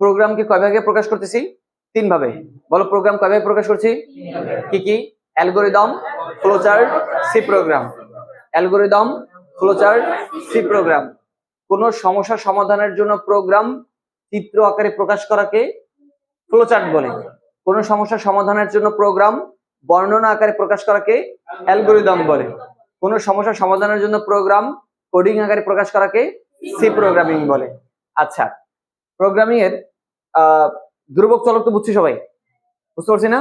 প্রোগ্রামকে কয় ভাগে প্রকাশ করতেছি? 3 ভাবে। বলো প্রোগ্রাম কয় ভাগে প্রকাশ করছি? কি কি? Algorithm, flowchart, C program. Algorithm, flowchart, C program. কোন সমস্যা সমাধানের জন্য প্রোগ্রাম চিত্র আকারে প্রকাশ করাকে ফ্লোচার্ট বলে। কোন সমস্যা সমাধানের জন্য প্রোগ্রাম বর্ণনা আকারে প্রকাশ করাকে অ্যালগরিদম বলে। কোন সমস্যা সমাধানের জন্য প্রোগ্রাম কোডিং আকারে প্রকাশ করাকে সি প্রোগ্রামিং বলে। আচ্ছা, প্রোগ্রামিং এর ধ্রুবক চলক তো বুঝছি সবাই, বুঝতে পারছি না?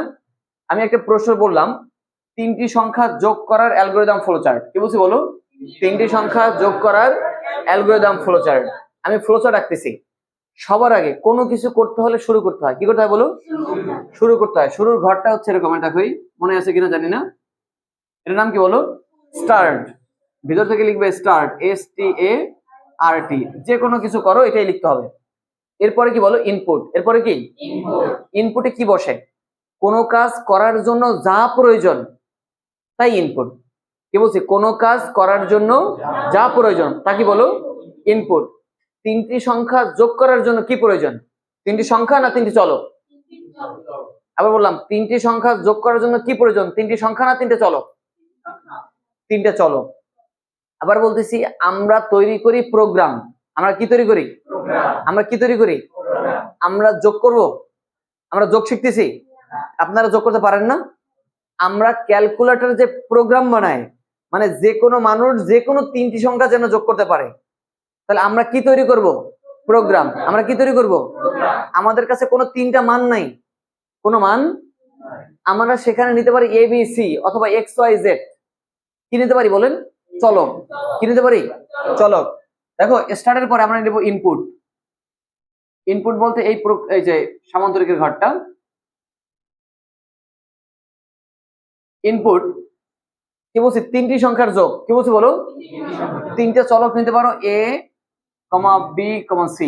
আমি একটা প্রশ্ন বললাম, 3টি সংখ্যা যোগ করার অ্যালগরিদম ফ্লোচার্ট। কি বলছি বলো? 3টি সংখ্যা যোগ করার অ্যালগরিদম ফ্লোচার্ট। আমি ফ্লোচার্ট রাখতেছি। সবার আগে কোনো কিছু করতে হলে শুরু করতে হয়। কি করতে হয় বলো? শুরু করতে হয়। শুরুর ঘরটা হচ্ছে এরকম, এটা কই মনে আছে কিনা জানি না। এটার নাম কি বলো? স্টার্ট। ভিতর থেকে লিখবে স্টার্ট, START। যে কোনো কিছু করো এটাই লিখতে হবে। এরপরে কি বলো? ইনপুট। এরপরে কি? ইনপুটে কি বসে? কোনো কাজ করার জন্য যা প্রয়োজন তাই ইনপুট। কি বলছি? কোনো কাজ করার জন্য যা প্রয়োজন তা কি বলো? ইনপুট। 3টি সংখ্যা যোগ করার জন্য কি প্রয়োজন? 3টি সংখ্যা না 3টি চলক? আবার বললাম, 3টি সংখ্যা যোগ করার জন্য কি প্রয়োজন? 3টি সংখ্যা না 3টে চলক? 3টে চলক। আবার বলতেছি, আমরা তৈরি করি প্রোগ্রাম। আমরা কি তৈরি করি? আমরা কি তৈরি করি? আমরা যোগ করব। আমরা যোগ শিখতেছি। আপনারা যোগ করতে পারেন না? আমরা ক্যালকুলেটর যে প্রোগ্রাম বানাই, মানে যে কোনো মানুষ যে কোনো 3টি সংখ্যা যেন যোগ করতে পারে, তাহলে আমরা কি তৈরি করব? প্রোগ্রাম। আমরা কি তৈরি করব? আমাদের কাছে কোনো 3টা মান নাই, কোনো মান। আমরা সেখানে নিতে পারি ABC অথবা XYZ। কি নিতে পারি বলেন? চলক। কি নিতে পারি? চলক। দেখো, স্টার্টের পরে আমরা নেব ইনপুট। ইনপুট বলতে এই যে সামান্তরিকের ঘরটা। ইনপুট কি বলছি? 3টি সংখ্যার যোগ। কি বলছি বলো? 3টে চলক নিতে পারো, A, B, C।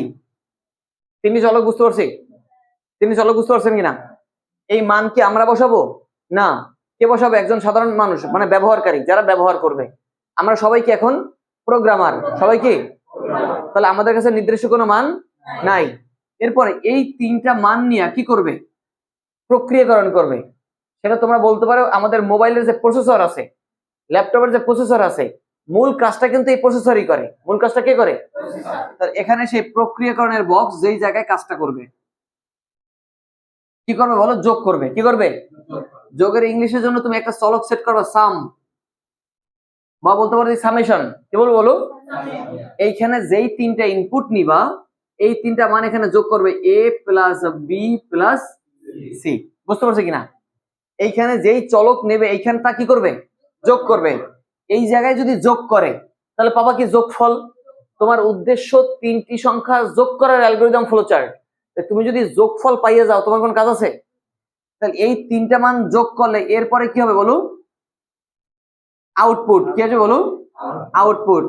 3টি চলক বুঝতে পারছি? 3টি চলক বুঝতে পারছেন কিনা? এই মান কি আমরা বসাবো? না। কে বসাবে? একজন সাধারণ মানুষ, মানে ব্যবহারকারী, যারা ব্যবহার করবে। আমরা সবাই কি এখন প্রোগ্রামার? সবাই কি? তাহলে আমাদের কাছে নির্দিষ্ট কোনো মান নাই। এরপরে এই 3টা মান নিয়ে কি করবে? প্রক্রিয়াকরণ করবে। সেটা তোমরা বলতে পারো আমাদের মোবাইলের যে প্রসেসর আছে, ল্যাপটপের যে প্রসেসর আছে, মূল কাজটা কিন্তু এই প্রসেসরই করে। মূল কাজটা কে করে? এখানে সেই প্রক্রিয়াকরণের বক্স যেই জায়গায় কাজটা করবে। কি করবে বলো? যোগ করবে। কি করবে? যোগের ইংলিশের জন্য তুমি একটা চলক সেট করবে, সাম, বা বলতে পারো সামেশন। কি বলবো বলো? এইখানে যেই 3টা ইনপুট নিবা, এই 3টা মান এখানে যোগ করবে, A plus B plus C। বুঝতে পারছো কিনা? এইখানে যেই চলক নেবে এইখানে তা কি করবে? যোগ করবে। এই জায়গায় যদি যোগ করে তাহলে পাবা কি? যোগফল। তোমার উদ্দেশ্য 3টি সংখ্যা যোগ করার অ্যালগরিদম ফ্লোচার্ট। তুমি যদি যোগফল পাইয়ে যাও, তোমার কোন কাজ আছে? তাহলে এই 3টা মান যোগ করলে এরপরে কি হবে বলো? আউটপুট। কি আছে বলো? আউটপুট।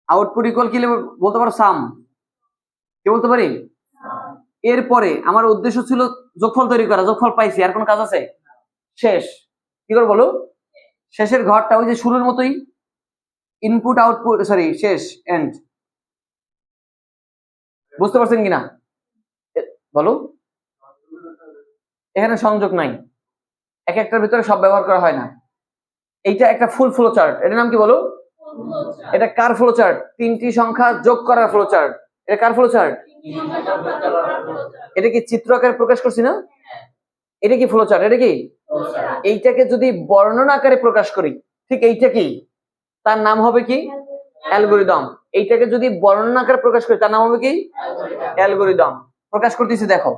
আউটপুট ইকুয়াল কি বলতে পারো? সাম। কি বলতে পারি? এরপরে আমার উদ্দেশ্য ছিল যোগফল তৈরি করা, যোগফল পাইছি, আর কোন কাজ আছে? শেষ। কি করে বলো? শেষের ঘরটা ওই যে শুরুর মতোই, ইনপুট আউটপুট, সরি, শেষ, এন্ড। বুঝতে পারছেন কিনা বলো? এখানে সংযোগ নাই, এক একটার ভিতরে সব ব্যবহার করা হয় না। এইটা একটা ফুল ফ্লো চার্ট। এটার নাম কি বলো? এটা কার ফ্লো চার্ট? 3টি সংখ্যা যোগ করার ফ্লো চার্ট। এটা কার ফ্লো চার্ট? এটা কি চিত্র আকারে প্রকাশ করছি না? এটা কি ফ্লো চার্ট? এটা কি? এইটাকে যদি বর্ণনা আকারে প্রকাশ করি, ঠিক এইটা কি? তার নাম হবে কি? অ্যালগরিদম। এইটাকে যদি বর্ণনা আকারে প্রকাশ করি তার নাম হবে কি? অ্যালগরিদম। প্রকাশ করতেছি, দেখো।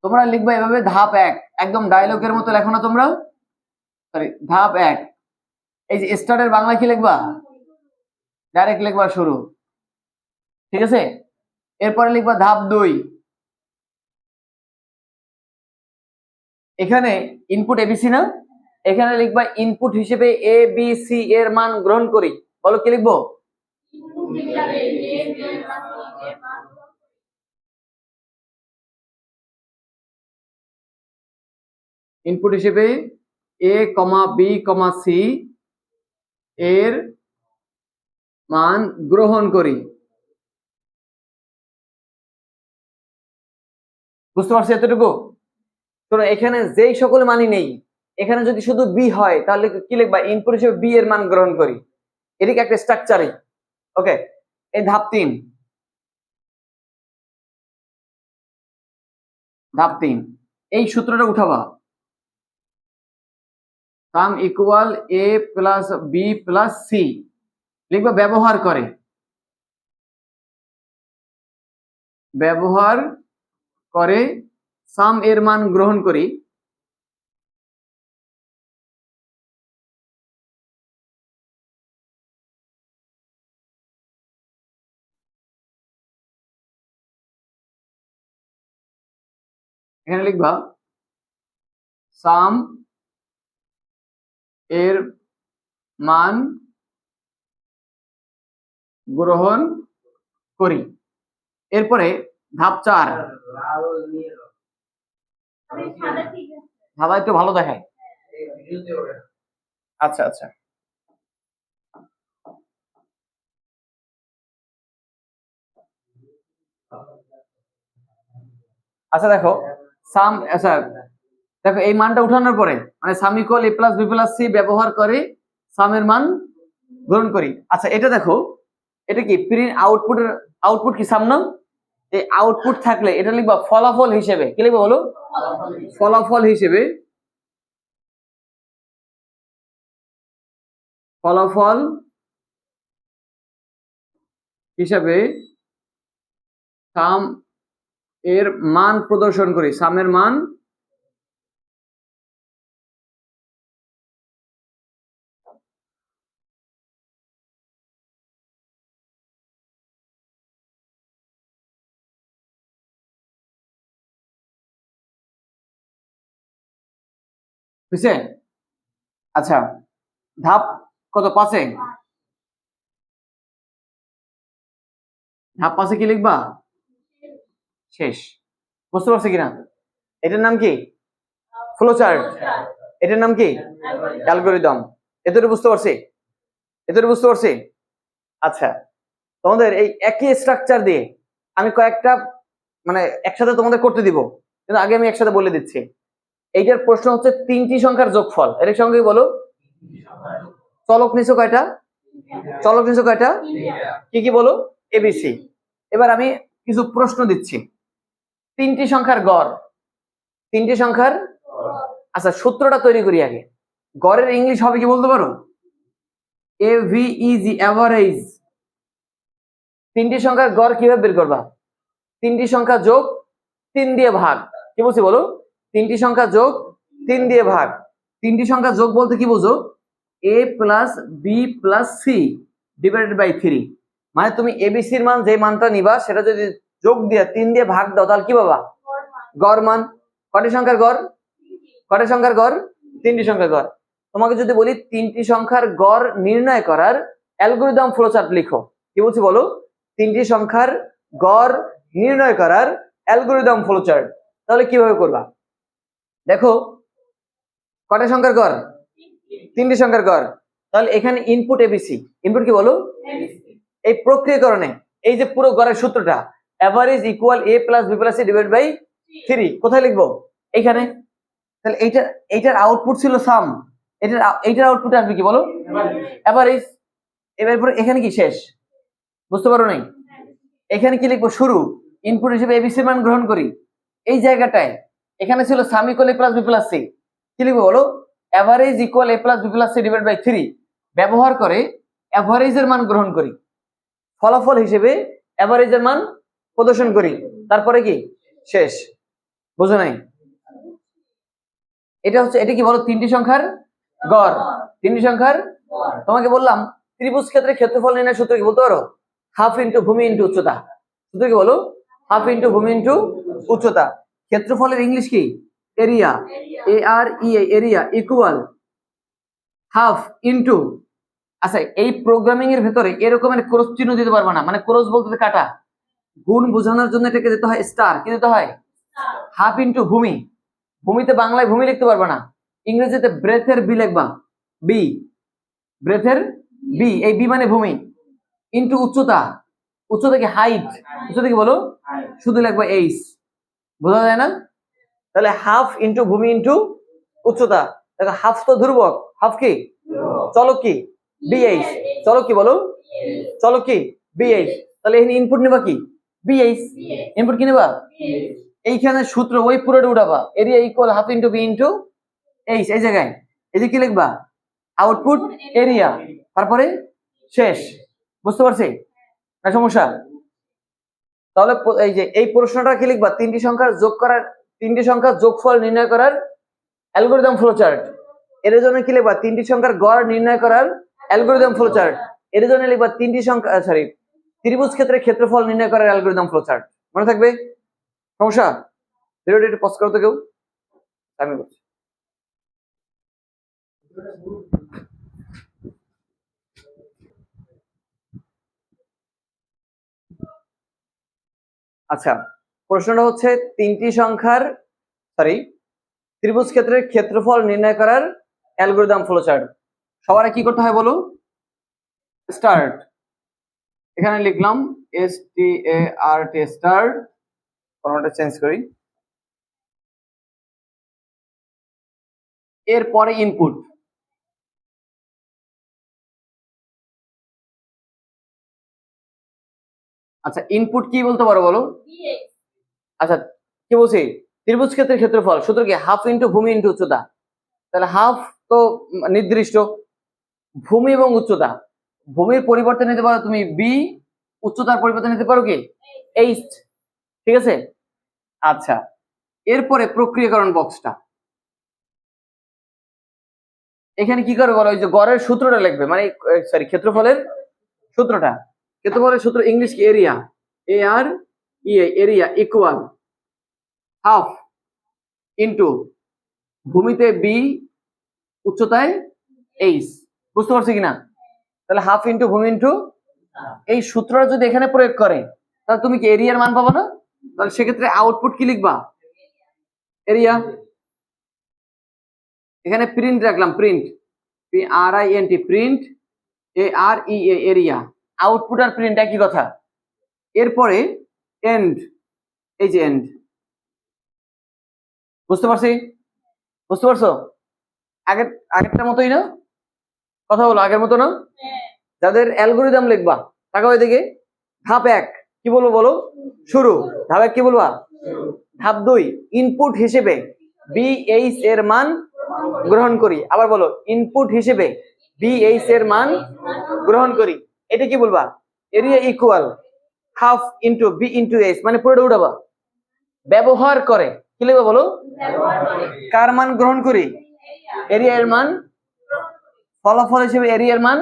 তোমরা লিখবে এভাবে, ধাপ 1, একদম ডায়লগের মতো লেখো না তোমরা। সরি, ধাপ 1। এই যে স্টার্টের বাংলা কি লিখবা? ডাইরেক্ট লিখবা শুরু, ঠিক আছে? এরপরে লিখবা ধাপ 2। এখানে ইনপুট ABC না? এখানে লিখবা ইনপুট হিসেবে ABC এর মান গ্রহণ করি। বলো কি লিখবো? ইনপুট হিসেবে A, B, C এর মান গ্রহণ করি। বুঝতে পারছি এতটুকু? তো এখানে যেই সকল মানই নেই, এখানে যদি শুধু বি হয় তাহলে কি লিখবা? ইনপুট হিসেবে বি এর মান গ্রহণ করি। এদিকে একটা স্ট্রাকচারই। ওকে, এই ধাপ 3। ধাপ 3, এই সূত্রটা উঠাবা। সাম equal A plus B plus C, লিখবা ব্যবহার করে। ব্যবহার করে সাম এর মান গ্রহণ করি। এখানে লিখবা সাম এর মান গ্রহণ করি। এরপরে ধাপ 4, ধাবা একটু ভালো দেখায়। আচ্ছা আচ্ছা, আচ্ছা দেখো সাম, আচ্ছা দেখো এই মানটা উঠানোর পরে মানে সাম equal A plus B plus C ব্যবহার করে সামের মান গ্রহণ করি। আচ্ছা এটা দেখো, এটা কি প্রিন্ট আউটপুটের আউটপুট কি সাম না? এই আউটপুট থাকলে এটা লিখবা ফলাফল হিসেবে। কি লিখবা বলো? ফলাফল হিসেবে। ফলাফল হিসাবে সাম এর মান প্রদর্শন করি। সামের মান বুঝছে? আচ্ছা ধাপ কত? 5-এ। ধাপ 5-এ কি লিখবা? শেষ। বুঝতে পারছি কিনা? এটার নাম কি? ফ্লোচার্ট। এটার নাম কি? অ্যালগরিদম। এতটুকু বুঝতে পারছি? এতটুকু বুঝতে পারছি? আচ্ছা, তোমাদের এই একই স্ট্রাকচার দিয়ে আমি কয়েকটা মানে একসাথে তোমাদের করতে দিব, কিন্তু আগে আমি একসাথে বলে দিচ্ছি। এইটার প্রশ্ন হচ্ছে 3টি সংখ্যার যোগফল। এর সঙ্গে বলো চলক নিচে কয়টা? চলক নিচে কয়টা? কি কি বলো? এবিসি। এবার আমি কিছু প্রশ্ন দিচ্ছি। 3টি সংখ্যার গড়। 3টি সংখ্যার, আচ্ছা সূত্রটা তৈরি করি আগে। গড়ের ইংলিশ হবে কি বলতে পারো? এভিইজি, এভারেজ। 3টি সংখ্যার গড় কিভাবে বের করবা? 3টি সংখ্যা যোগ 3 দিয়ে ভাগ। কি বলছি বলো? 3টি সংখ্যা যোগ 3 দিয়ে ভাগ। 3টি সংখ্যা যোগ বলতে কি বুঝো? A plus B plus C divided by 3। মানে তুমি এবিসির মান যে মানটা নিবা সেটা যদি যোগ দিয়ে 3 দিয়ে ভাগ দাও তাহলে কি পাবা? গড় মান। কয়টি সংখ্যার গড়? কয়টি সংখ্যার গড়? 3টি সংখ্যার গড়। তোমাকে যদি বলি 3টি সংখ্যার গড় নির্ণয় করার অ্যালগরিদম ফ্লোচার্ট লিখো। কি বলছি বলো? 3টি সংখ্যার গড় নির্ণয় করার অ্যালগরিদম ফ্লোচার্ট। তাহলে কিভাবে করবা? দেখো কয়টা সংখ্যার গড়? 3টি সংখ্যার গড়। তাহলে এখানে ইনপুট এবিসি। ইনপুট কি বলো? এই প্রক্রিয়াকরণে এই যে পুরো গড়ের সূত্রটা average equal A plus B plus C divide by 3, কোথায় লিখবো? এইখানে। তাহলে এইটার আউটপুট ছিল সাম, এইটার আউটপুট আসবে কি বলো? এভারেজ। এবার এখানে কি শেষ? বুঝতে পারো নাই? এখানে কি লিখবো? শুরু। ইনপুট হিসেবে এবিসি মান গ্রহণ করি। এই জায়গাটায় এখানে ছিল sum equal A plus B plus C. কি লিখবো বলো? Average equal A plus B plus C divide by 3 ব্যবহার করে এভারেজের মান গ্রহণ করি। ফলাফল হিসেবে এভারেজের মান প্রদর্শন করি। তারপরে কি? শেষ। বুঝো নাই? এটা হচ্ছে, এটা কি বলো? 3টি সংখ্যার গড়। 3টি সংখ্যার, তোমাকে বললাম ত্রিভুজ ক্ষেত্রে ক্ষেত্রফল নির্ণয়ের সূত্র কি বলতে পারো? হাফ ইন্টু ভূমি ইন্টু উচ্চতা। সূত্র কি বলো? হাফ ইন্টু ভূমি ইন্টু উচ্চতা। ক্ষেত্রফলের ইংলিশ কি? Area. Area equal half into, আচ্ছা এই প্রোগ্রামিং এর ভেতরে এরকমের ক্রস চিহ্ন দিতে পারবে না। মানে ক্রস বলতে কাটা। গুণ বোঝানোর জন্য এটাকে দিতে হয় স্টার। কি দিতে হয়? হাফ ইন্টু ভূমি। ভূমিতে বাংলায় ভূমি লিখতে পারবে না, ইংরেজিতে ব্রেথের বি লিখবা। বি, ব্রেথের বি। এই বি মানে ভূমি। ইনটু উচ্চতা, উচ্চতা কি হাইট, উচ্চতা কি বলো, শুধু লিখবো এইচ, বোঝা যায় না? তাহলে হাফ ইনটু ভূমি ইনটু উচ্চতা, দেখো হাফ তো ধ্রুবক, হাফ কি চলো কি বিএইচ, চলো কি বলো, চলো কি বিএইচ, তাহলে এখানে ইনপুট নেবা কি বিএইচ, ইনপুট কি নেবা, এইখানে সূত্র ওই পুরোটা উঠাবা, area equal half into B into H, এই জায়গায় এই যে কি লিখবা আউটপুট এরিয়া, তারপরে শেষ, বুঝতে পারছি না সমস্যা? তাহলে এই যে এই প্রশ্নটা কি লিখবা, তিনটি সংখ্যার যোগ করার, তিনটি সংখ্যার যোগফল নির্ণয় করার অ্যালগরিদম ফ্লোচার্ট, এর জন্য কি লিখবা তিনটি সংখ্যার গড় নির্ণয় করার অ্যালগরিদম ফ্লোচার্ট, এর জন্য লিখবা তিনটি সংখ্যা সরি ত্রিভুজ ক্ষেত্রে ক্ষেত্রফল নির্ণয় করার অ্যালগরিদম ফ্লোচার্ট, মনে থাকবে? সমস্যা? ভিডিওটি একটু পজ করো তো কেউ, আমি করছি। আচ্ছা, প্রশ্নটা হচ্ছে তিনটি সংখ্যার ত্রিভুজ ক্ষেত্রের ক্ষেত্রফল নির্ণয় করার অ্যালগরিদম ফ্লোচার্ট। সবার কি করতে হয় বলো, স্টার্ট, এখানে লিখলাম START স্টার্ট, ফরম্যাটটা চেঞ্জ করি, এরপরে ইনপুট, আচ্ছা ইনপুট কি বলতে পারো বলো, আচ্ছা কি বলছি, ত্রিভুজ ক্ষেত্রের ক্ষেত্রফল সূত্র কি হাফ ইনটু ভূমি ইনটু উচ্চতা, তাহলে হাফ তো নির্দিষ্ট, ভূমি এবং উচ্চতা, ভূমির পরিবর্তে নিতে পারো তুমি বি, উচ্চতার পরিবর্তে নিতে পারো কি এইচ, ঠিক আছে? আচ্ছা, এরপরে প্রক্রিয়াকরণ বক্সটা, এখানে কি করবে বলো, ওই যে গড়ের সূত্রটা লিখবে, মানে ক্ষেত্রফলের সূত্রটা, ক্ষেত্রফলের সূত্র ইংলিশ কি area, area equal half into ভূমিতে বি, উচ্চতায় এইচ, বুঝতে পারছি কিনা? তাহলে হাফ ইনটু ভূমি ইনটু, এই সূত্রটা যদি এখানে প্রয়োগ করে তাহলে তুমি কি এরিয়ার মান পাবো না? তাহলে সেক্ষেত্রে আউটপুট কি লিখবা, এরিয়া, এখানে প্রিন্ট রাখলাম, print PRINT, print AREA, area, output আর প্রিন্ট একই কথা। এরপরে এন্ড, এই যে এন্ড, বুঝতে পারছি, বুঝতে পারছো? আগেরটার মতোই না, কথা বলো, আগের মতো না? যাদের অ্যালগরিদম লিখবা টাকা ওইদিকে, ধাপ 1 কি বলবো বলো, শুরু, ধাপ 1 কি বলবা, ধাপ 2 ইনপুট হিসেবে BH এর মান গ্রহণ করি, আবার বলো ইনপুট হিসেবে BH এর মান গ্রহণ করি, এটা কি বলবা, area equal half into B into H, মানে পুরোটা উঠাবা, ব্যবহার করে কি লিখবা বলো, কার মান গ্রহণ করি, এরিয়া এর মান, ফলাফল হিসেবে এরিয়ার মান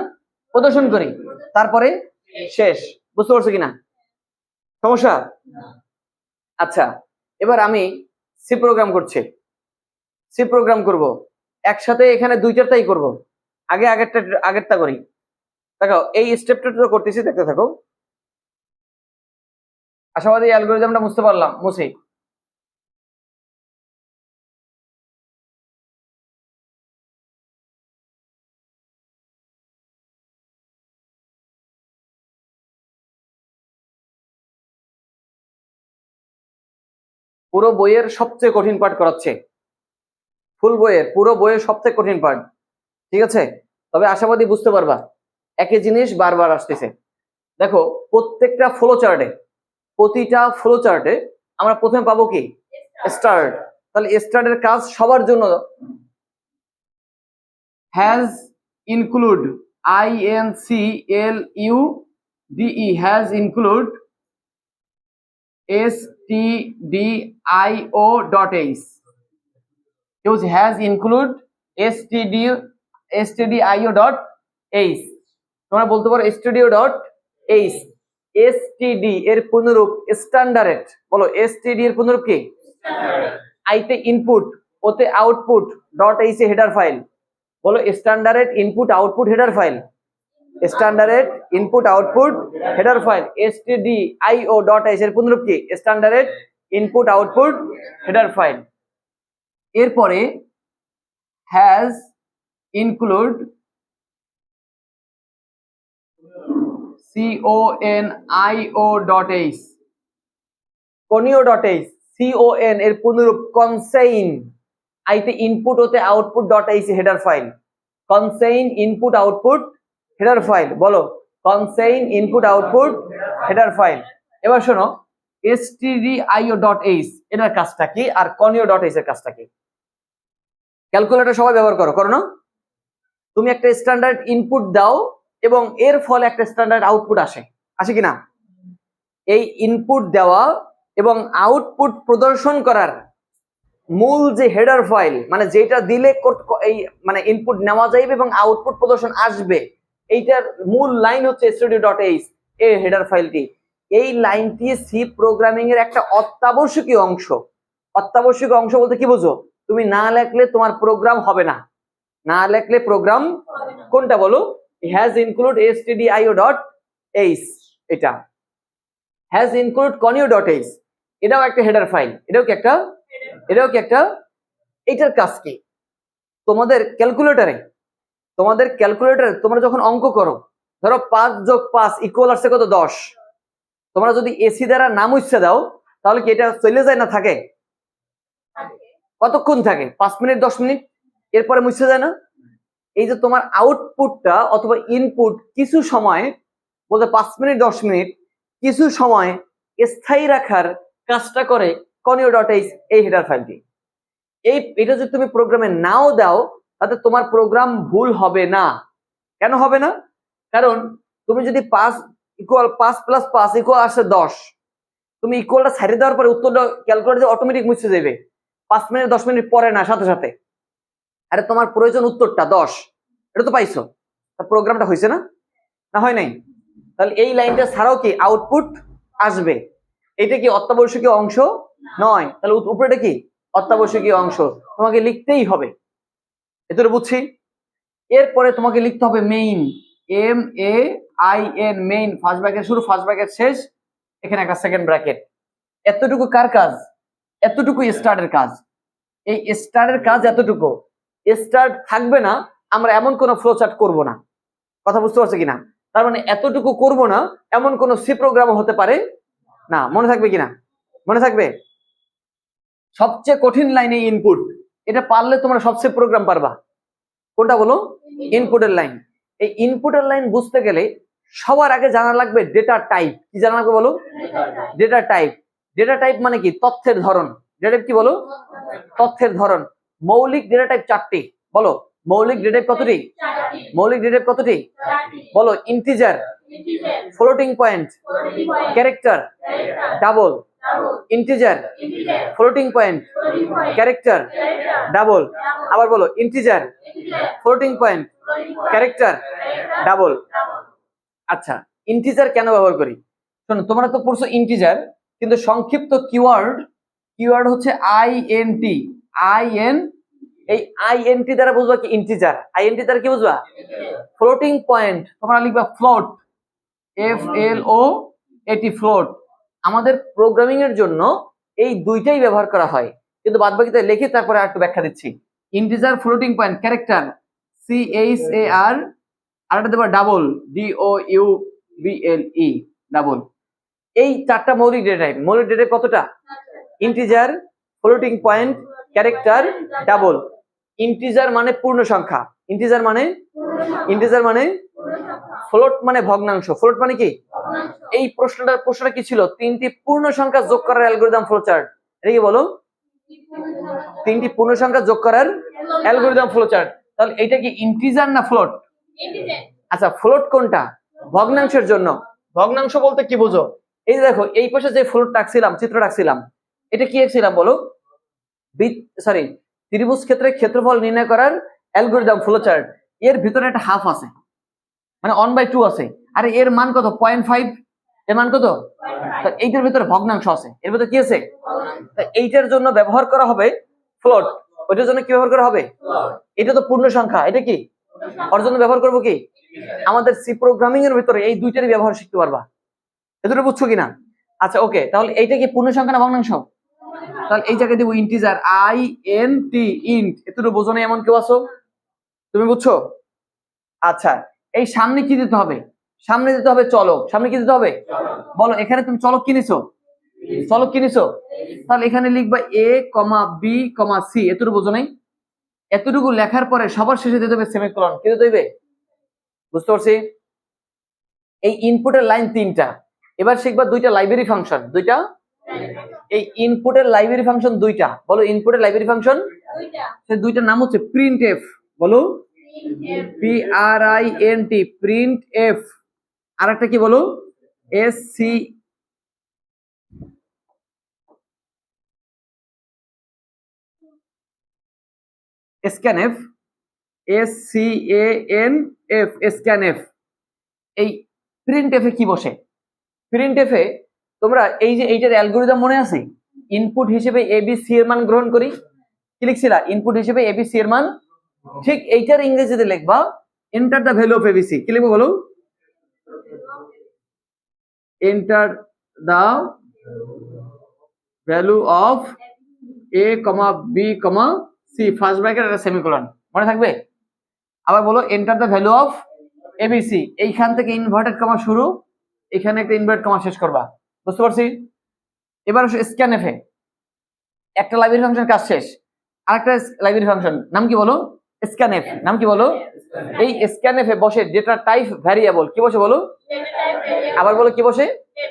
প্রদর্শন করি, তারপরে শেষ, বুঝতে পারছো কিনা সমস্যা? আচ্ছা, এবার আমি সি প্রোগ্রাম করছি, সি প্রোগ্রাম করব, একসাথে এখানে দুইটারটাই করব, আগেরটা করি, দেখো এই স্টেপটা তো করতেছি, দেখতে থাকো, আশাবাদী অ্যালগরিদমটা বুঝতে পারলাম, মুছি, পুরো বইয়ের সবচেয়ে কঠিন পার্ট করাচ্ছে, ফুল বইয়ের পুরো বইয়ের সবচেয়ে কঠিন পার্ট, ঠিক আছে? তবে আশাবাদী বুঝতে পারবা, একই জিনিস বারবার আসতেছে। দেখো প্রত্যেকটা ফ্লো চার্টে, প্রতিটা ফ্লো চার্টে আমরা প্রথমে পাবো কি স্টার্ট, তাহলে স্টার্টের কাজ সবার জন্য has include, INCLUDE, has include stdio.h, use has include stdio.h, তোমরা বলতে পারো stdio.h, std এর পুনরূপ স্ট্যান্ডার্ড, বলো std এর পুনরূপ কি, i তে ইনপুট, ওতে আউটপুট, ডট এইচ এ হেডার ফাইল, বলো standard input output header file, standard input output header file, stdio.h এর পুনরূপ কি, standard input output header file. এরপরে hash include conio.h, conio.h, con এর পুনরূপ কনসেইন, আইতে ইনপুট হতে output dot H header file, console input output header file, বলো console input output header file. এবার শোনো stdio.h এটার কাজটা কি আর conio.h এর কাজটা কি? ক্যালকুলেটর সবাই ব্যবহার করো, করো না? তুমি একটা স্ট্যান্ডার্ড ইনপুট দাও এবং এর ফলে একটা স্ট্যান্ডার্ড আউটপুট আসে, আসে কিনা? এই ইনপুট দেওয়া এবং আউটপুট প্রদর্শন করার মূল যে হেডার ফাইল, মানে যেটা দিলে এই মানে ইনপুট নেওয়া যাইবে এবং আউটপুট প্রদর্শন আসবে, এইটার মূল লাইন হচ্ছে stdio.h এই হেডার ফাইলটি। এই লাইনটি সি প্রোগ্রামিং এর একটা অত্যাবশ্যকীয় অংশ। অত্যাবশ্যকীয় অংশ বলতে কি বুঝো? তুমি না লেখলে তোমার প্রোগ্রাম হবে না, না লেখলে প্রোগ্রাম কোনটা বলো? হ্যাজ ইনক্লুড stdio.h, এটা হ্যাজ ইনক্লুড conio.h, এটাও একটা হেডার ফাইল, এটাও কি একটা এটার কাজ কি? তোমাদের ক্যালকুলেটরে তোমরা যখন অঙ্ক করো, ধরো 5 যোগ 5 ইকুয়াল আসছে কত? 10। তোমরা যদি এসি দ্বারা নাম মুছে দাও তাহলে কি এটা চলে যায় না থাকে? কতক্ষণ থাকে? 5 মিনিট 10 মিনিট, এরপরে মুছে যায় না? এই যে তোমার আউটপুটটা অথবা ইনপুট কিছু সময়, বলতে 5 মিনিট 10 মিনিট, কিছু সময় স্থায়ী রাখার কাজটা করে conio.h এই হেডার ফাইলটি। এটা যদি তুমি প্রোগ্রামে নাও দাও তাতে তোমার প্রোগ্রাম ভুল হবে না। কেন হবে না? কারণ তুমি যদি 5 ইকুয়াল 5 প্লাস 5 ইকুয়াল আসে 10, তুমি ইকুয়ালটা ছাড়িয়ে দেওয়ার পরে উত্তরটা ক্যালকুলেটর অটোমেটিক মুছে যাবে 5 মিনিট 10 মিনিট পরে না, সাথে সাথে। আরে তোমার প্রয়োজন উত্তরটা 10, এটা তো পাইছো, প্রোগ্রামটা হয়েছে না? না হয় নাই? তাহলে এই লাইনটা ছাড়াও কি আউটপুট আসবে? এটা কি অত্যাবশ্যকীয় অংশ নয়? তাহলে উপরেটা কি অত্যাবশ্যকীয় অংশ, তোমাকে লিখতেই হবে। এতটা বুঝছি। এরপরে তোমাকে লিখতে হবে main, MAIN, main, first bracket শুরু ফার্স্ট ব্র্যাকেট শেষ, এখানে একটা সেকেন্ড ব্র্যাকেট। এতটুকু কার কাজ? এতটুকু স্টার্টের কাজ। এই স্টার্টের কাজ এতটুকু। স্টার্ট থাকবে না আমরা এমন কোনো ফ্লো চার্ট করবো না, কথা বুঝতে পারছো কিনা? তার মানে এতটুকু করব না এমন কোন সি প্রোগ্রাম হতে পারে না। মনে থাকবে কিনা? মনে থাকবে। সবচেয়ে কঠিন লাইনে ইনপুট, এটা পারলে তোমরা সবচেয়ে প্রোগ্রাম পারবা। কোনটা বলো? ইনপুটের লাইন। এই ইনপুটের লাইন বুঝতে গেলে সবার আগে জানা লাগবে ডেটা টাইপ। কি জানা লাগবে বলো? Data type. ডেটা টাইপ মানে কি? তথ্যের ধরন। ডেটা টাইপ কি বলো? তথ্যের ধরন। মৌলিক ডেটা টাইপ 4টি, বলো মৌলিক ডেটা টাইপ কতটি? মৌলিক ডেটা টাইপ কতটি বলো? Integer, floating point, character, double. Integer, floating point, character, double. আবার বলো integer, floating point, character, double. আচ্ছা, ইন্টিজার কেন ব্যবহার করি? শোনো, তোমরা তো পড়ছো ইন্টিজার, কিন্তু সংক্ষিপ্ত কিওয়ার্ড হচ্ছে আইএনটি। এই আইএনটি দ্বারা বুঝবা কি? ইন্টিজার। আইএনটি দ্বারা কি বুঝবা? ফ্লোটিং পয়েন্ট তোমরা লিখবা ফ্লোট, FLOAT, ফ্লোট। আমাদের প্রোগ্রামিং এর জন্য এই দুইটাই ব্যবহার করা হয়, কিন্তু বাদ বাকিতে লিখে তারপরে আর একটু ব্যাখ্যা দিচ্ছি। Integer, floating point, character, CHAR, আর একটা দেবা ডাবল, DOUBLE, ডাবল। এই 4টা মৌলিক ডেটা টাইপ। মৌলিক ডেটা টাইপ কতটা? Integer, floating point, character, double. Integer মানে পূর্ণ সংখ্যা। ইন্টিজার মানে ফ্লোট মানে ভগ্নাংশ। ফ্লোট মানে কি? এই প্রশ্নটা কি ছিল? 3টি পূর্ণ সংখ্যা যোগ করার অ্যালগরিদম ফ্লোচার্ট। এটা কি বলো? 3টি পূর্ণ সংখ্যা যোগ করার অ্যালগরিদম ফ্লোচার্ট। তাহলে এটা কি ইন্টিজার না ফ্লোট? আচ্ছা, ফ্লোট কোনটা? ভগ্নাংশের জন্য। ভগ্নাংশ বলতে কি বুঝো? এই দেখো, এই পাশে যে ফ্লোট রাখছিলাম, চিত্র রাখছিলাম, এটা কি রাখছিলাম বলো? ত্রিভুজ ক্ষেত্রে ক্ষেত্রফল নির্ণয় করার অ্যালগরিদম ফ্লোচার্ট। এর ভিতরে একটা হাফ আছে, মানে 1/2 আছে। আরে এর মান কত? 0.5। এর মান কত? এইটার ভিতরে ভগ্নাংশ আছে, এর ভিতরে কি আছে? এইটার জন্য ব্যবহার করা হবে ফ্লোট। ওইটার জন্য কি ব্যবহার করা হবে? এটা তো পূর্ণ সংখ্যা, এটা কি? ওর জন্য ব্যবহার করবো কি? আমাদের সি প্রোগ্রামিং এর ভিতরে এই দুইটারই ব্যবহার শিখতে পারবা। এতটুকু বুঝছো কিনা? আচ্ছা, ওকে। তাহলে এইটা কি পূর্ণ সংখ্যা না ভগ্নাংশ? তাহলে এই জায়গায় দিব ইন্টিজার, INT, ইন্ট। এতটুকু বোঝো না এমন কেউ আছো? তুমি বুঝছো? আচ্ছা, এই সামনে কি দিতে হবে? সামনে দিতে হবে চলক, সামনে কি দিতে হবে? বলো এখানে তুমি চলক কি নিছো? চলক কি নিছো? তাহলে এখানে লিখবা এ কমা বি কমা সি, এতটুকু বোঝো নাই? এতটুকু লেখার পরে সবার শেষে দিতে হবে সেমিকোলন, কি দিতে হইবে? বুঝতে পারছি? এই ইনপুটের লাইন তিনটা। এবার শিখবা দুইটা লাইব্রেরি ফাংশন, দুইটা। এই ইনপুটের লাইব্রেরি ফাংশন দুইটা, বলো ইনপুটের লাইব্রেরি ফাংশন সে দুইটার নাম হচ্ছে প্রিন্ট এফ, বলো PRINT, প্রিন্ট এফ। আর একটা কি বলো? SC scanf, SCANF scanf. এই প্রিন্ট এফে কি বসে? প্রিন্ট এফে তোমরা এই যে এইটার অ্যালগরিদম মনে আছে? ইনপুট হিসেবে ABC এর মান গ্রহণ করি, কি লিখছিলা? ইনপুট হিসেবে ABC এর মান। ঠিক এইটার ইংরেজিতে লিখবা enter the value of ABC। কি লিখবো বলো? Enter the value of A, B, C, first bracket আর সেমিকোলন, মনে থাকবে? আবার বলো enter the value of ABC, এইখান থেকে ইনভার্টেড কমা শুরু, এখানে একটা ইনভার্ট কমা শেষ করবা। বুঝতে পারছি? এবার স্ক্যানএফ এ একটা লাইব্রেরি ফাংশন কাজ শেষ, আরেকটা লাইব্রেরি ফাংশন নাম কি বলো? স্ক্যানএফ। নাম কি বলো? এই স্ক্যানএফ এ বসে ডেটা টাইপ ভ্যারিয়েবল, কি বসে বলো? আবার বলো কি বসে?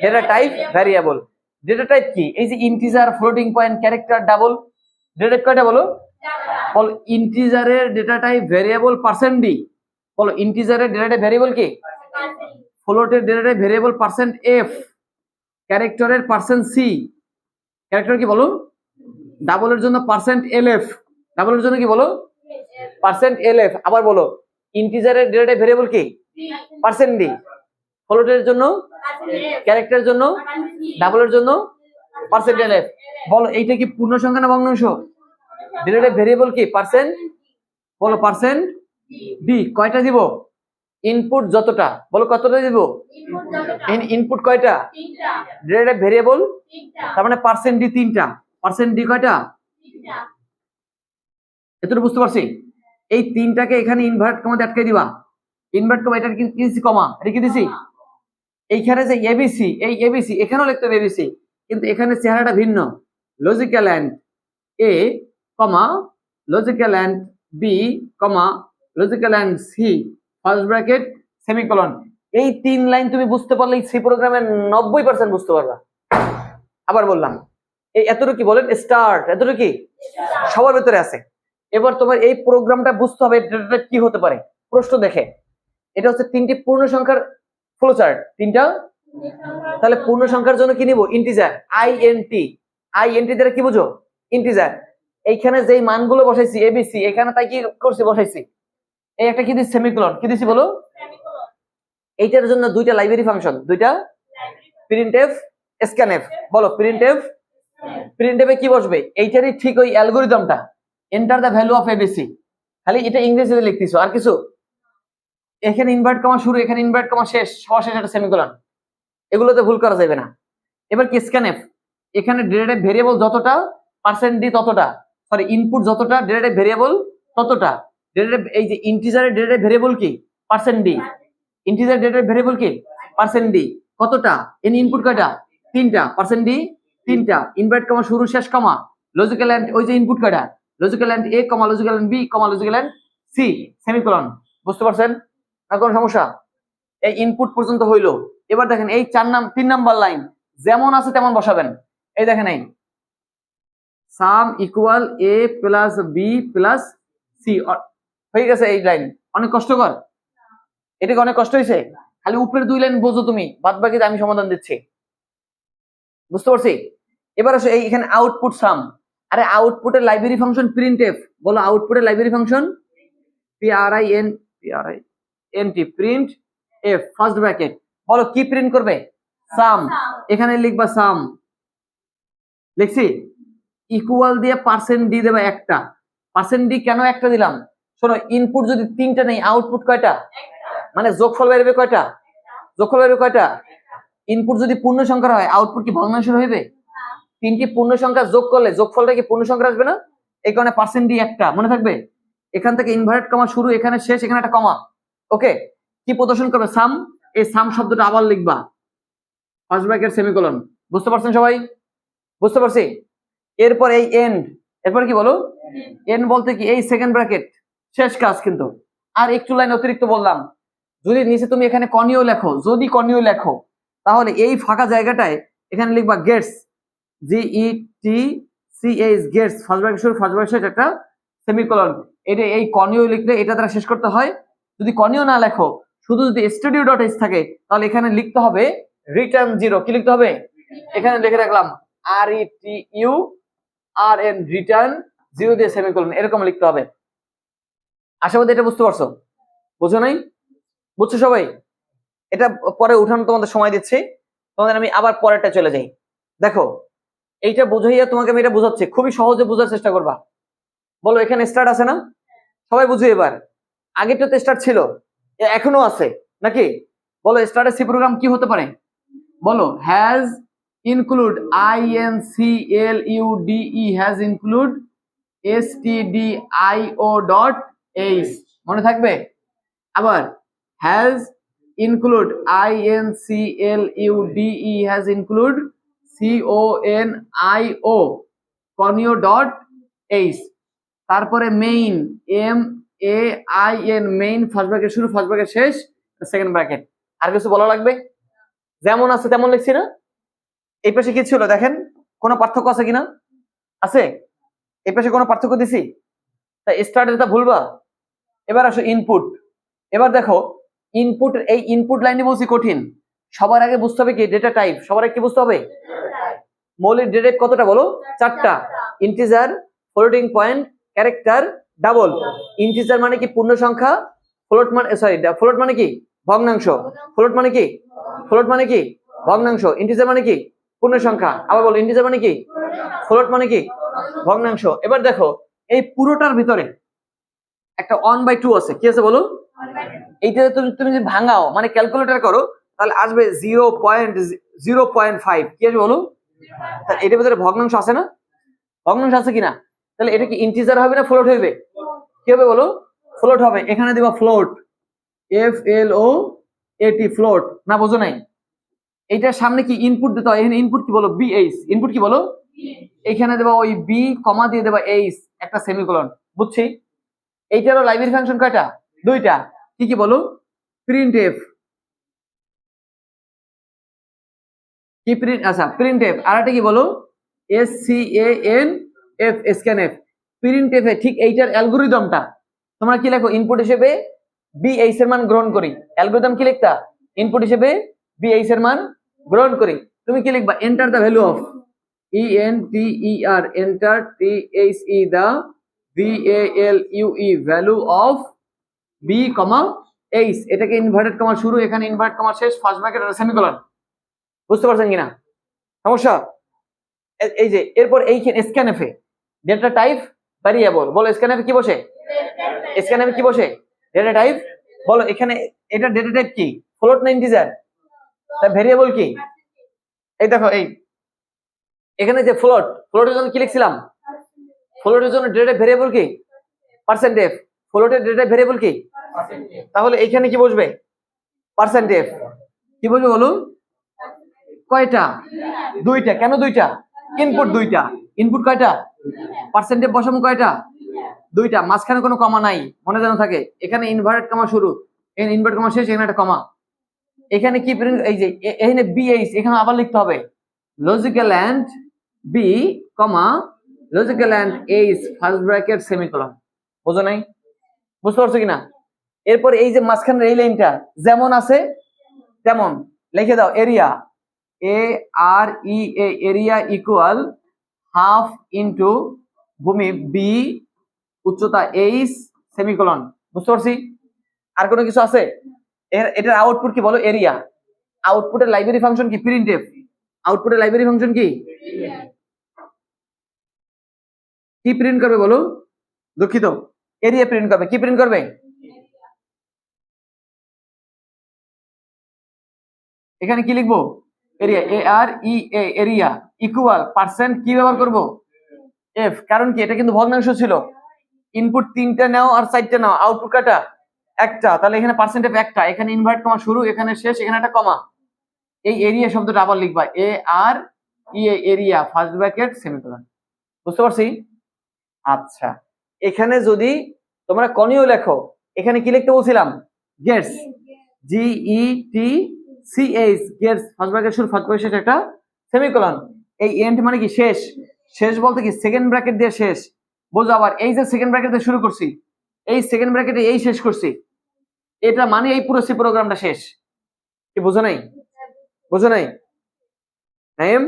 Data type variable. Data type কি? এই যে integer, floating point, character, double. Data type কয়টা বলো? বল ইন্টিজারের data type variable percent D. বলো ইন্টিজারের ডেটা টাইপ ভ্যারিয়েবল কি? ফ্লোটের data type variable percent F, ক্যারেক্টারের পার্সেন্ট সি। ক্যারেক্টার কি বলো? ডাবলের জন্য পার্সেন্ট LF, ডাবলের জন্য কি বলো? Percent LF। আবার বলো ইন্টিজারের ডেটা টাইপ ভ্যারিয়েবল কি? Percent D. ফ্লোটের জন্য, ক্যারেক্টারের জন্য, ডাবলের জন্য পার্সেন্ট LF। বলো এইটা কি পূর্ণ সংখ্যা না ভগ্নাংশ? ডেটা টাইপ ভ্যারিয়েবল কি? পার্সেন্ট, বলো পার্সেন্ট ডি। কয়টা দিব? ইনপুট যতটা, বলো কতটা দিব? ইনপুট কয়টা? ডেটা টাইপ ভ্যারিয়েবল, তার মানে পার্সেন্ট ডি তিনটা। পার্সেন্ট ডি কয়টা? এতটুকু বুঝতে পারছি? এই তিনটাকে এখানে ইনভার্ট কমাতে আটকে দিবা। ইনভার্ট কমা, এটা কি দিছি? কমা, এটা কি দিছি? এইখানে যে ABC, এই ABC এখানেও লিখতে হবে ABC, কিন্তু এখানে চেহারাটা ভিন্ন। Logical and A, logical and B, logical and C, first bracket semicolon. এই তিন লাইন তুমি বুঝতে পারলে সি প্রোগ্রামের 90% বুঝতে পারবা। আবার বললাম এই এতটুকু কি বলেন? স্টার্ট। এতটুকু কি সবার ভেতরে আছে? এবার তোমার এই প্রোগ্রামটা বুঝতে হবে এটা কি হতে পারে প্রশ্ন দেখে। এটা হচ্ছে তিনটি পূর্ণ সংখ্যার ফ্লোচার্ট, তিনটা। তাহলে পূর্ণ সংখ্যার জন্য কি নিব? ইন্টিজার, INT দ্বারা কি বুঝো? ইন্টিজার। এইখানে যেই মানগুলো বসাইছি ABC, এখানে তাই কি করছি? বসাইছি। এই একটা কি দিছি? সেমিকোলন। কি দিছি বলো? এইটার জন্য দুইটা লাইব্রেরি ফাংশন, দুইটা প্রিন্টএফ, স্ক্যানএফ। বলো প্রিন্টএফ, প্রিন্টএফে কি বসবে? এইটারই ঠিক ওই অ্যালগরিদমটা, enter the value of ABC। খালি এটা ইংরেজিতে লিখতেছো, আর কিছু? এখানে ইনভার্ট কমা শুরু, এখানে ইনভার্ট কমা শেষ, সবার শেষে একটা সেমিকোলন। এগুলোতে ভুল করা যাবে না। এবার কি? স্ক্যানএফ। এখানে ডেটা টাইপ ভেরিয়েবল যতটা, পার্সেন্ট ডি ততটা, সরি ইনপুট যতটা, ডেটা টাইপ ভেরিয়েবল ততটা। ডেটা টাইপ এই যে ইন্টিজারের ডেটা টাইপ ভেরিয়েবল কি? Percent D. Integer data type variable কি? Percent D. কতটা? এন ইনপুট কয়টা? তিনটা, পার্সেন্ট ডি তিনটা। ইনভার্ট কমা শুরু শেষ কমা, লজিক্যাল এন্ড ওই যে ইনপুট কয়টা? Logical and A, logical and B, logical and C, semicolon. বুঝতে পারছেন? আর কোনো সমস্যা? এই ইনপুট পর্যন্ত হইলো। এবার দেখেন এই 3 নাম্বার লাইন যেমন আছে তেমন বসাবেন। এই দেখেন এই সাম equal A plus B plus C হয়ে গেছে। এই লাইন অনেক কষ্টকর? এটাকে অনেক কষ্ট হয়েছে? খালি উপরের 2 লাইন বোঝো তুমি, বাদ বাকি আমি সমাধান দিচ্ছি। বুঝতে পারছি? এবার আসো এই এখানে আউটপুট সাম। আরে আউটপুটের লাইব্রেরি ফাংশন প্রিন্টএফ। বলো আউটপুটের library function PRINT, print F, first bracket. বলো কি প্রিন্ট করবে? সাম। এখানে লিখবা সাম, লিখছি। ইকুয়াল দিয়ে পার্সেন্ট ডি দেবে একটা। পার্সেন্ট ডি কেন একটা দিলাম? শোনো ইনপুট যদি তিনটা নেই, আউটপুট কয়টা? মানে যোগফল বেরোবে কয়টা? যোগফল বেরোবে কয়টা? ইনপুট যদি পূর্ণ সংখ্যা হয়, আউটপুট কি ভগ্নাংশের হইবে? তিনটি পূর্ণ সংখ্যা যোগ করলে যোগফলটা কি পূর্ণ সংখ্যা আসবে না? এই কারণে পার্সেন্ট ডি একটা, মনে থাকবে? এখান থেকে ইনভার্টেড কমা শুরু, এখানে শেষ, এখানে একটা কমা। ওকে, কি প্রদর্শন করবে? সাম। এই সাম শব্দটা আবার লিখবা, ফার্স্ট ব্র্যাকেট সেমিকোলন। বুঝতে পারছেন সবাই? বুঝতে পারছি? এরপর এই এন্ড, এরপর কি বলো, এন্ড বলতে কি এই সেকেন্ড ব্র্যাকেট, শেষ কাজ কিন্তু। আর একটু লাইন অতিরিক্ত বললাম, যদি নিচে তুমি এখানে কর্ণীয় লেখো, যদি কর্ণীয় লেখো, তাহলে এই ফাঁকা জায়গাটায় এখানে লিখবা gets, GETCH, gets, first bracket শুরু ফার্স্ট ব্র্যাকেট শেষ একটা সেমিকোলন। এটা এই কর্ণীয় লিখলে এটা দ্বারা শেষ করতে হয়। যদি কর্ণীয় না লেখো, শুধু যদি studio.h থাকে, তাহলে এখানে লিখতে হবে রিটার্ন 0। কি লিখতে হবে? এখানে লিখে রাখলাম RETURN, রিটার্ন 0 দিয়ে সেমিকোলন, এরকম লিখতে হবে। আশাবাদী এটা বুঝতে পারছো? বুঝো নাই? বুঝছো সবাই? এটা পরে উঠানো তোমাদের সময় দিচ্ছি, তোমাদের আমি আবার পরেরটা চলে যাই। দেখো, এইটা বুঝাইয়া তোমাকে আমি এটা বুঝাচ্ছি, খুবই সহজে বোঝার চেষ্টা করবা। বলো, এখানে স্টার্ট আছে না? সবাই বুঝো এবার। আগেরটা তো স্টার্ট ছিল, এখনো আছে নাকি? বলো, স্টার্টের সি প্রোগ্রাম কি হতে পারে? বলো, has include, INCLUDE, has include STDIO.H, মনে থাকবে? আবার has include, INCLUDE, has include CONIO, conio.h। তারপরে main, MAIN, main, first bracket শুরু ফার্স্ট ব্র্যাকেট শেষ সেকেন্ড ব্র্যাকেট। আর কিছু বলা লাগবে? যেমন আছে তেমন লিখছি না? এই পাশে কি ছিল দেখেন, কোনো পার্থক্য আছে কিনা? আছে? এই পাশে কোনো পার্থক্য দিছি? তাই স্টার্ট এটা ভুলবা। এবার আসো ইনপুট। এবার দেখো, ইনপুট, এই ইনপুট লাইনে বলছি কঠিন। সবার আগে বুঝতে হবে কি ডেটা টাইপ, সবার আগে কি বুঝতে হবে? মৌলিক ডেটা টাইপ কতটা বলো? 4টা। Integer, floating point, character, double. Integer মানে কি পূর্ণ সংখ্যা, ফ্লোট মানে ফ্লোট মানে কি ভগ্নাংশ, ফ্লোট মানে কি, ফ্লোট মানে কি ভগ্নাংশ, ইন্টিজার মানে কি পূর্ণ সংখ্যা। আবার বলো, ইন্টিজার মানে কি, ফ্লোট মানে কি ভগ্নাংশ। এবার দেখো, এই পুরোটার ভিতরে একটা 1/2 আছে। কি আছে বলো? এইটা তুমি যদি ভাঙাও, মানে ক্যালকুলেটর করো, তাহলে আসবে 0.05। কি আসবে বলো? এটার ভিতরে ভগ্নাংশ আছে না? ভগ্নাংশ আছে কিনা? তাহলে এটা কি ইন্টিজার হবে না ফ্লোট হবে? কি হবে বলো? ফ্লোট হবে। এখানে দেবা ফ্লোট, FLOAT, ফ্লোট। না বোঝো নাই? এইটার সামনে কি ইনপুট দিতে হয়? এখানে ইনপুট কি বলো? BH। ইনপুট কি বলো? এখানে দেবা ওই বি, কমা দিয়ে দেবা H, একটা সেমিকোলন। বুঝছি? এইটারও লাইব্রেরি ফাংশন কয়টা? 2টা। কি কি বলো? প্রিন্টএফ, কি প্রিন্ট, আচ্ছা প্রিন্টএফ। আর একটা কি বলো? SCANF, scanf. প্রিন্টএফ এ ঠিক এইটার অ্যালগরিদমটা তোমরা কি লেখো? ইনপুট হিসেবে BH এর মান গ্রহণ করি। অ্যালগরিদম কি লিখতা? ইনপুট হিসেবে BH এর মান গ্রহণ করি। তুমি কি লিখবা? Enter the value of, ENTER, enter, THE, the VALUE, value of B, H। এটাকে ইনভার্টেড কমা শুরু, এখানে ইনভার্টেড কমা শেষ, ফার্স্ট ব্র্যাকেট আর সেমিকোলন। বুঝতে পারছেন কিনা? সমস্যা? এই যে এরপর এইখানে স্ক্যানএফ এ ডেটা টাইপ ভ্যারিয়েবল। বলো, স্ক্যানএফ কি বসে? স্ক্যানএফ কি বসে? Data type. বলো, এখানে এটা ডেটা টাইপ কি? ফ্লোট না ইন্টিজার? তা ভ্যারিয়েবল কি? এই দেখো, এই এখানে যে ফ্লোট, ফ্লোটের জন্য কি লিখছিলাম? ফ্লোটের জন্য ডেটা টাইপ ভ্যারিয়েবল কি? পার্সেন্টেজ। ফ্লোটের ডেটা টাইপ ভ্যারিয়েবল কি? তাহলে এইখানে কি বসবে? পার্সেন্টেজ। কি বলবো বলো? কয়টা? 2টা। কেন 2টা? ইনপুট 2টা। ইনপুট কয়টা? পার্সেন্টেজ বসাবো কয়টা? 2টা। মাঝখানে কোনো কমা নাই, মনে যেন থাকে। এখানে ইনভার্টেড কমা শুরু, এখানে ইনভার্টেড কমা শেষ, এখানে একটা কমা। এখানে কি প্রিন্ট? এই যে এখানে BH, এখানে আবার লিখতে হবে logical and B, logical and H, first bracket semicolon. বুঝো নাই? বুঝতে পারছো কিনা? এরপর এই যে মাঝখানের এই লাইনটা যেমন আছে তেমন লিখে দাও। Area, AREA, area equal half into ভূমি B, উচ্চতা H, সেমিকোলন। বুঝতে পারছি? আর কোনো কিছু আছে? এটার আউটপুট কি বলো? এরিয়া। আউটপুটের লাইব্রেরি ফাংশন কি? প্রিন্টএফ। আউটপুটের লাইব্রেরি ফাংশন কি? কি প্রিন্ট করবে বলো? দুঃখিত, এরিয়া প্রিন্ট করবে। কি প্রিন্ট করবে? এখানে কি লিখবো? Area, AREA, area equal percent কি ব্যবহার করব? F। কারণ কি? এটা কিন্তু ভগ্নাংশ ছিল। ইনপুট 3টা নাও আর 4টা নাও, আউটপুট কাটা একটা, তাহলে এখানে পার্সেন্টেজ একটা, এখানে ইনভার্ট কমা শুরু, এখানে শেষ, এখানে একটা কমা। এই এরিয়া শব্দটা আবার লিখবা এ আর ই, এরিয়া ফার্স্ট ব্র্যাকেট সেমিকোলন। বুঝতে পারছি? আচ্ছা, এখানে যদি তোমরা কনীয় লেখো, এখানে কি লিখতে বলছিলাম? Gets, GETCH, gets first bracket শুরু, ফার্স্ট ব্র্যাকেট শেষ, একটা সেমিকোলন। এই এন্ড মানে কি? শেষ। শেষ বলতে কি? সেকেন্ড ব্র্যাকেট দিয়ে শেষ। বোঝো? আবার এই যে সেকেন্ড ব্র্যাকেট দিয়ে শুরু করছি, এই সেকেন্ড ব্র্যাকেটে এই শেষ করছি, এটা মানে এই পুরো সি প্রোগ্রামটা শেষ। কি বুঝো নাই? বুঝো নাই? নাইম